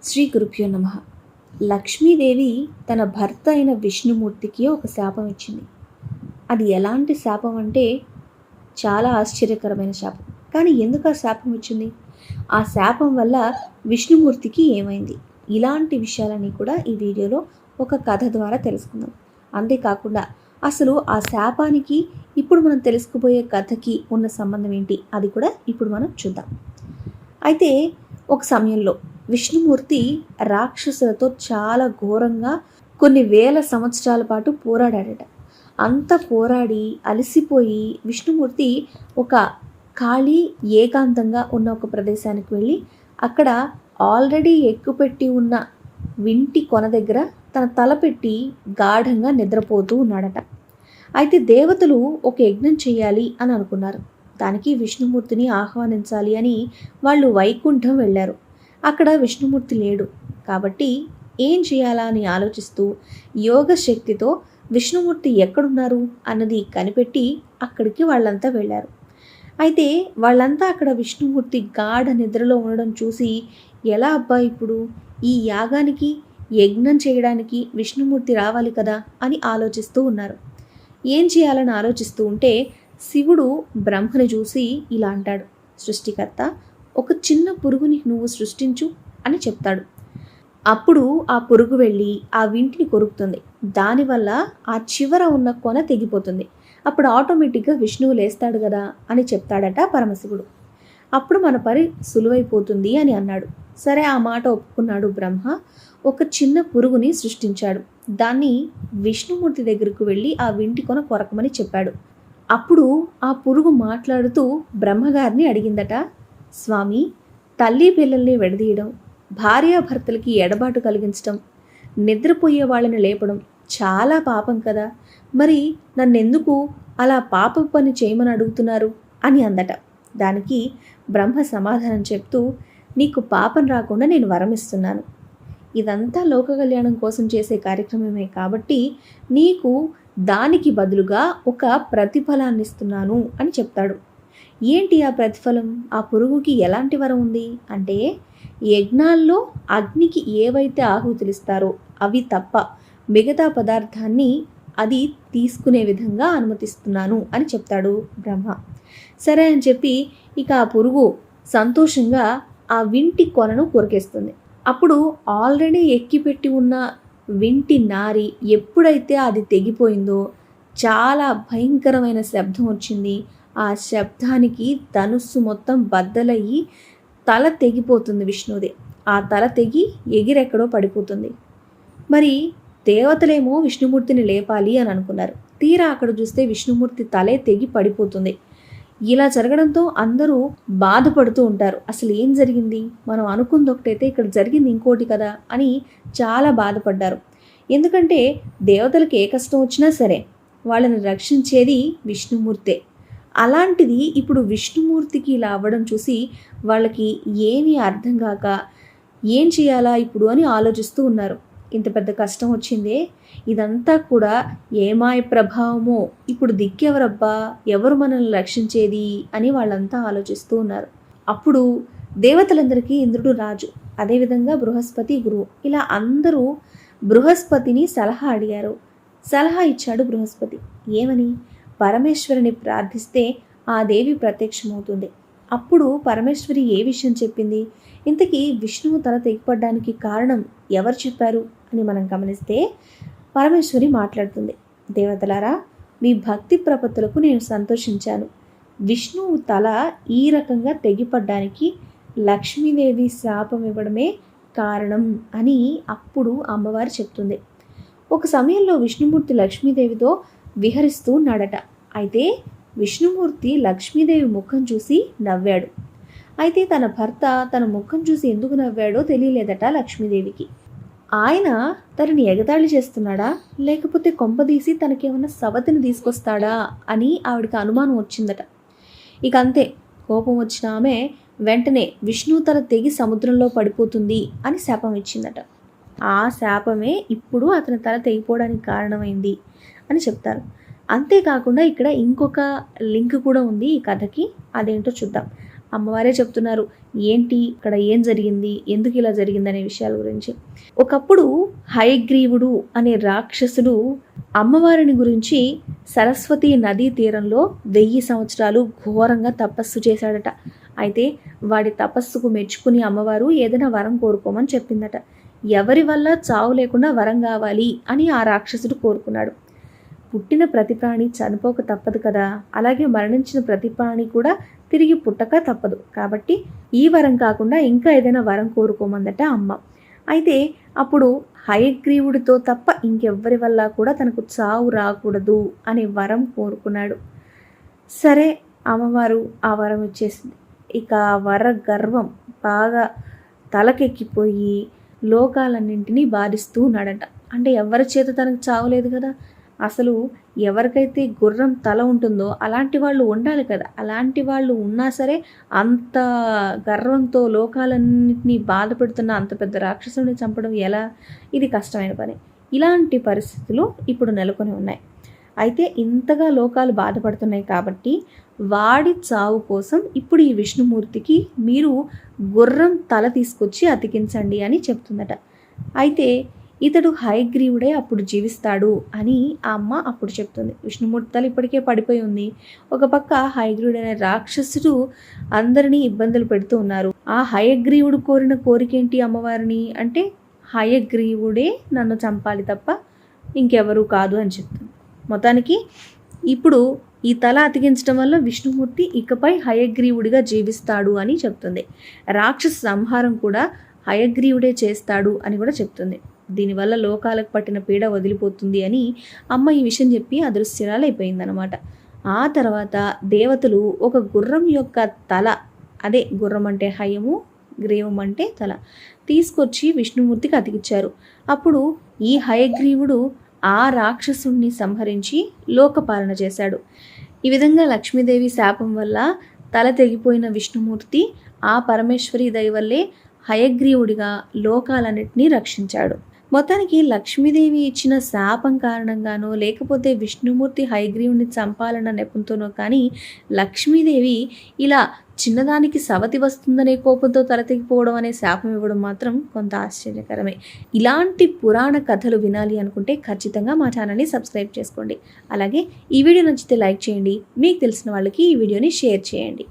శ్రీ గురుభ్యో నమః. లక్ష్మీదేవి తన భర్త అయిన విష్ణుమూర్తికి ఒక శాపం ఇచ్చింది. అది ఎలాంటి శాపం అంటే చాలా ఆశ్చర్యకరమైన శాపం. కానీ ఎందుకు ఆ శాపం ఇచ్చింది? ఆ శాపం వల్ల విష్ణుమూర్తికి ఏమైంది? ఇలాంటి విషయాలన్నీ కూడా ఈ వీడియోలో ఒక కథ ద్వారా తెలుసుకుందాం. అంతేకాకుండా అసలు ఆ శాపానికి ఇప్పుడు మనం తెలుసుకుపోయే కథకి ఉన్న సంబంధం ఏంటి అది కూడా ఇప్పుడు మనం చూద్దాం. అయితే ఒక సమయంలో విష్ణుమూర్తి రాక్షసులతో చాలా ఘోరంగా కొన్ని వేల సంవత్సరాల పాటు పోరాడాడట. అంత పోరాడి అలసిపోయి విష్ణుమూర్తి ఒక ఖాళీ ఏకాంతంగా ఉన్న ఒక ప్రదేశానికి వెళ్ళి అక్కడ ఆల్రెడీ ఎక్కుపెట్టి ఉన్న వింటి కొన దగ్గర తన తల పెట్టి గాఢంగా నిద్రపోతూ ఉన్నాడట. అయితే దేవతలు ఒక యజ్ఞం చేయాలి అని అనుకున్నారు. దానికి విష్ణుమూర్తిని ఆహ్వానించాలి అని వాళ్ళు వైకుంఠం వెళ్ళారు. అక్కడ విష్ణుమూర్తి లేడు. కాబట్టి ఏం చేయాలా అని ఆలోచిస్తూ యోగ శక్తితో విష్ణుమూర్తి ఎక్కడున్నారు అన్నది కనిపెట్టి అక్కడికి వాళ్ళంతా వెళ్ళారు. అయితే వాళ్ళంతా అక్కడ విష్ణుమూర్తి గాఢ నిద్రలో ఉండడం చూసి ఎలా అబ్బా ఇప్పుడు ఈ యాగానికి యజ్ఞం చేయడానికి విష్ణుమూర్తి రావాలి కదా అని ఆలోచిస్తూ ఉన్నారు. ఏం చేయాలని ఆలోచిస్తూ ఉంటే శివుడు బ్రహ్మని చూసి ఇలా అంటాడు, సృష్టికర్త ఒక చిన్న పురుగుని నువ్వు సృష్టించు అని చెప్తాడు. అప్పుడు ఆ పురుగు వెళ్ళి ఆ వింటిని కొరుకుతుంది. దానివల్ల ఆ చివర ఉన్న కొన తెగిపోతుంది. అప్పుడు ఆటోమేటిక్గా విష్ణువు లేస్తాడు కదా అని చెప్తాడట పరమశివుడు. అప్పుడు మన పని సులువైపోతుంది అని అన్నాడు. సరే ఆ మాట ఒప్పుకున్నాడు బ్రహ్మ. ఒక చిన్న పురుగుని సృష్టించాడు. దాన్ని విష్ణుమూర్తి దగ్గరకు వెళ్ళి ఆ వింటి కొన కొరకమని చెప్పాడు. అప్పుడు ఆ పురుగు మాట్లాడుతూ బ్రహ్మగారిని అడిగిందట, స్వామి, తల్లి పిల్లల్ని విడదీయడం, భార్యాభర్తలకి ఎడబాటు కలిగించడం, నిద్రపోయే వాళ్ళని లేపడం చాలా పాపం కదా, మరి నన్నెందుకు అలా పాప పని చేయమని అడుగుతున్నారు అని అందట. దానికి బ్రహ్మ సమాధానం చెప్తూ, నీకు పాపం రాకుండా నేను వరమిస్తున్నాను. ఇదంతా లోక కళ్యాణం కోసం చేసే కార్యక్రమమే కాబట్టి నీకు దానికి బదులుగా ఒక ప్రతిఫలాన్ని ఇస్తున్నాను అని చెప్తాడు. ఏంటి ఆ ప్రతిఫలం? ఆ పురుగుకి ఎలాంటి వరం ఉంది అంటే, యజ్ఞాల్లో అగ్నికి ఏవైతే ఆహుతులు ఇస్తారో అవి తప్ప మిగతా పదార్థాన్ని అది తీసుకునే విధంగా అనుమతిస్తున్నాను అని చెప్తాడు బ్రహ్మ. సరే అని చెప్పి ఇక ఆ పురుగు సంతోషంగా ఆ వింటి కొనను కొరికేస్తుంది. అప్పుడు ఆల్రెడీ ఎక్కిపెట్టి ఉన్న వింటి నారి ఎప్పుడైతే అది తెగిపోయిందో చాలా భయంకరమైన శబ్దం వచ్చింది. ఆ శబ్దానికి ధనుస్సు మొత్తం బద్దలయ్యి తల తెగిపోతుంది విష్ణుది. ఆ తల తెగి ఎగిరెక్కడో పడిపోతుంది. మరి దేవతలేమో విష్ణుమూర్తిని లేపాలి అని అనుకున్నారు. తీరా అక్కడ చూస్తే విష్ణుమూర్తి తలే తెగి పడిపోతుంది. ఇలా జరగడంతో అందరూ బాధపడుతూ ఉంటారు. అసలు ఏం జరిగింది? మనం అనుకుంది ఒకటైతే ఇక్కడ జరిగింది ఇంకోటి కదా అని చాలా బాధపడ్డారు. ఎందుకంటే దేవతలకు ఏ కష్టం వచ్చినా సరే వాళ్ళని రక్షించేది విష్ణుమూర్తే. అలాంటిది ఇప్పుడు విష్ణుమూర్తికి ఇలా అవ్వడం చూసి వాళ్ళకి ఏమీ అర్థం కాక ఏం చేయాలా ఇప్పుడు అని ఆలోచిస్తూ ఉన్నారు. ఇంత పెద్ద కష్టం వచ్చిందే, ఇదంతా కూడా ఏమాయ ప్రభావమో, ఇప్పుడు దిక్కెవరబ్బా, ఎవరు మనల్ని రక్షించేది అని వాళ్ళంతా ఆలోచిస్తూ ఉన్నారు. అప్పుడు దేవతలందరికీ ఇంద్రుడు రాజు, అదేవిధంగా బృహస్పతి గురువు, ఇలా అందరూ బృహస్పతిని సలహా అడిగారు. సలహా ఇచ్చాడు బృహస్పతి. ఏమని? పరమేశ్వరిని ప్రార్థిస్తే ఆ దేవి ప్రత్యక్షమవుతుంది. అప్పుడు పరమేశ్వరి ఏ విషయం చెప్పింది? ఇంతకీ విష్ణువు తల తెగిపడ్డానికి కారణం ఎవరు చెప్పారు అని మనం గమనిస్తే పరమేశ్వరి మాట్లాడుతుంది. దేవతలారా, మీ భక్తి ప్రపత్తులకు నేను సంతోషించాను. విష్ణువు తల ఈ రకంగా తెగిపడ్డానికి లక్ష్మీదేవి శాపం ఇవ్వడమే కారణం అని అప్పుడు అమ్మవారు చెప్తుంది. ఒక సమయంలో విష్ణుమూర్తి లక్ష్మీదేవితో విహరిస్తూ ఉన్నాడట. అయితే విష్ణుమూర్తి లక్ష్మీదేవి ముఖం చూసి నవ్వాడు. అయితే తన భర్త తన ముఖం చూసి ఎందుకు నవ్వాడో తెలియలేదట లక్ష్మీదేవికి. ఆయన తనని ఎగతాళి చేస్తున్నాడా, లేకపోతే కొంపదీసి తనకేమన్నా సవతిని తీసుకొస్తాడా అని ఆవిడకి అనుమానం వచ్చిందట. ఇక అంతే, కోపం వచ్చిన ఆమె వెంటనే విష్ణువు తల తెగి సముద్రంలో పడిపోతుంది అని శాపం ఇచ్చిందట. ఆ శాపమే ఇప్పుడు అతని తల తెగిపోవడానికి కారణమైంది అని చెప్తారు. అంతేకాకుండా ఇక్కడ ఇంకొక లింక్ కూడా ఉంది ఈ కథకి. అదేంటో చూద్దాం. అమ్మవారే చెప్తున్నారు ఏంటి ఇక్కడ ఏం జరిగింది, ఎందుకు ఇలా జరిగింది అనే విషయాల గురించి. ఒకప్పుడు హయగ్రీవుడు అనే రాక్షసుడు అమ్మవారిని గురించి సరస్వతి నదీ తీరంలో 1000 సంవత్సరాలు ఘోరంగా తపస్సు చేశాడట. అయితే వాడి తపస్సుకు మెచ్చుకుని అమ్మవారు ఏదైనా వరం కోరుకోమని చెప్పిందట. ఎవరి వల్ల చావు లేకుండా వరం కావాలి అని ఆ రాక్షసుడు కోరుకున్నాడు. పుట్టిన ప్రతి ప్రాణి చనిపోక తప్పదు కదా, అలాగే మరణించిన ప్రతి ప్రాణి కూడా తిరిగి పుట్టక తప్పదు. కాబట్టి ఈ వరం కాకుండా ఇంకా ఏదైనా వరం కోరుకోమందట అమ్మ. అయితే అప్పుడు హయగ్రీవుడితో తప్ప ఇంకెవ్వరి వల్ల కూడా తనకు చావు రాకూడదు అనే వరం కోరుకున్నాడు. సరే, అమ్మవారు ఆ వరం ఇచ్చేసింది. ఇక ఆ వర గర్వం బాగా తలకెక్కిపోయి లోకాలన్నింటినీ బాధిస్తూ ఉన్నాడట. అంటే ఎవరి చేత తనకు చావలేదు కదా, అసలు ఎవరికైతే గుర్రం తల ఉంటుందో అలాంటి వాళ్ళు ఉండాలి కదా, అలాంటి వాళ్ళు ఉన్నా సరే అంత గర్వంతో లోకాలన్నింటినీ బాధ పెడుతున్న అంత పెద్ద రాక్షసుని చంపడం ఎలా, ఇది కష్టమైన పని. ఇలాంటి పరిస్థితులు ఇప్పుడు నెలకొని ఉన్నాయి. అయితే ఇంతగా లోకాలు బాధపడుతున్నాయి కాబట్టి వాడి చావు కోసం ఇప్పుడు ఈ విష్ణుమూర్తికి మీరు గుర్రం తల తీసుకొచ్చి అతికించండి అని చెప్తుందట. అయితే ఇతడు హయగ్రీవుడే అప్పుడు జీవిస్తాడు అని ఆ అమ్మ అప్పుడు చెప్తుంది. విష్ణుమూర్తి తల ఇప్పటికే పడిపోయి ఉంది. ఒక పక్క హయగ్రీవుడు అనే రాక్షసుడు అందరినీ ఇబ్బందులు పెడుతూ ఉన్నారు. ఆ హయగ్రీవుడు కోరిన కోరికేంటి అమ్మవారిని అంటే, హయగ్రీవుడే నన్ను చంపాలి తప్ప ఇంకెవరూ కాదు అని చెప్తుంది. మొత్తానికి ఇప్పుడు ఈ తల అతికించడం వల్ల విష్ణుమూర్తి ఇకపై హయగ్రీవుడిగా జీవిస్తాడు అని చెప్తుంది. రాక్షస సంహారం కూడా హయగ్రీవుడే చేస్తాడు అని కూడా చెప్తుంది. దీనివల్ల లోకాలకు పట్టిన పీడ వదిలిపోతుంది అని అమ్మ ఈ విషయం చెప్పి అదృశ్యరాలైపోయిందనమాట. ఆ తర్వాత దేవతలు ఒక గుర్రం యొక్క తల, అదే గుర్రం అంటే హయము, గ్రీవం అంటే తల, తీసుకొచ్చి విష్ణుమూర్తికి అతికిచ్చారు. అప్పుడు ఈ హయగ్రీవుడు ఆ రాక్షసుణ్ణి సంహరించి లోకపాలన చేశాడు. ఈ విధంగా లక్ష్మీదేవి శాపం వల్ల తల తెగిపోయిన విష్ణుమూర్తి ఆ పరమేశ్వరి దయ వల్లే హయగ్రీవుడిగా లోకాలన్నింటినీ రక్షించాడు. మొత్తానికి లక్ష్మీదేవి ఇచ్చిన శాపం కారణంగానో లేకపోతే విష్ణుమూర్తి హయగ్రీవుని చంపాలన్న నెపంతోనో కానీ లక్ష్మీదేవి ఇలా చిన్నదానికి సవతి వస్తుందనే కోపంతో తలతెగిపోవడం అనే శాపం ఇవ్వడం మాత్రం కొంత ఆశ్చర్యకరమే. ఇలాంటి పురాణ కథలు వినాలి అనుకుంటే ఖచ్చితంగా మా ఛానల్ని సబ్స్క్రైబ్ చేసుకోండి. అలాగే ఈ వీడియో నచ్చితే లైక్ చేయండి. మీకు తెలిసిన వాళ్ళకి ఈ వీడియోని షేర్ చేయండి.